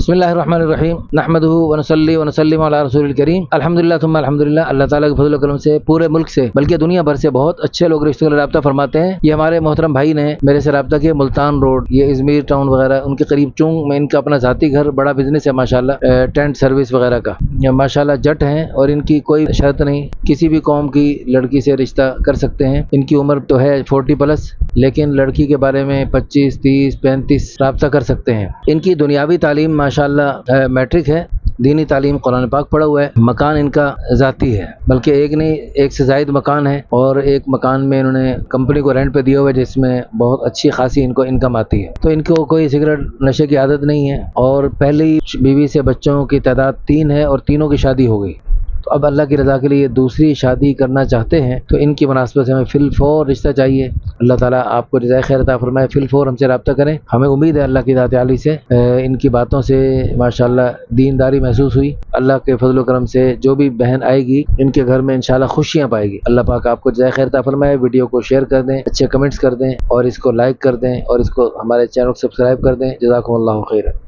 بسم اللہ الرحمن الرحیم نحمدہ ونصلی ونسلم علی رسول الکریم الحمدللہ ثم الحمدللہ۔ اللہ تعالیٰ کے فضل و کرم سے پورے ملک سے بلکہ دنیا بھر سے بہت اچھے لوگ رشتہ دار رابطہ فرماتے ہیں۔ یہ ہمارے محترم بھائی نے میرے سے رابطہ کیا، ملتان روڈ، یہ ازمیر ٹاؤن وغیرہ ان کے قریب چونگ میں ان کا اپنا ذاتی گھر، بڑا بزنس ہے ماشاءاللہ، ٹینٹ سروس وغیرہ کا، ماشاءاللہ جٹ ہیں اور ان کی کوئی شرط نہیں، کسی بھی قوم کی لڑکی سے رشتہ کر سکتے ہیں۔ ان کی عمر تو ہے 40+، لیکن لڑکی کے بارے میں 25، 30، 35 رابطہ کر سکتے ہیں۔ ان کی دنیاوی تعلیم ماشاءاللہ میٹرک ہے، دینی تعلیم قرآن پاک پڑھا ہوا ہے۔ مکان ان کا ذاتی ہے، بلکہ ایک نہیں ایک سے زائد مکان ہے، اور ایک مکان میں انہوں نے کمپنی کو رینٹ پہ دیا ہوا ہے جس میں بہت اچھی خاصی ان کو انکم آتی ہے۔ تو ان کو کوئی سگریٹ نشے کی عادت نہیں ہے، اور پہلی بیوی سے بچوں کی تعداد 3 ہے اور تینوں کی شادی ہو گئی۔ تو اب اللہ کی رضا کے لیے دوسری شادی کرنا چاہتے ہیں، تو ان کی مناسبت سے ہمیں فی الفور رشتہ چاہیے۔ اللہ تعالیٰ آپ کو جزائے خیر عطا فرمائے، فی الفور ہم سے رابطہ کریں۔ ہمیں امید ہے اللہ کی ذات عالی سے، ان کی باتوں سے ماشاءاللہ دینداری محسوس ہوئی۔ اللہ کے فضل و کرم سے جو بھی بہن آئے گی ان کے گھر میں انشاءاللہ خوشیاں پائے گی۔ اللہ پاک آپ کو جزائے خیر عطا فرمائے۔ ویڈیو کو شیئر کر دیں، اچھے کمنٹس کر دیں، اور اس کو لائک کر دیں، اور اس کو ہمارے چینل کو سبسکرائب کر دیں۔ جزاکم اللہ خیر۔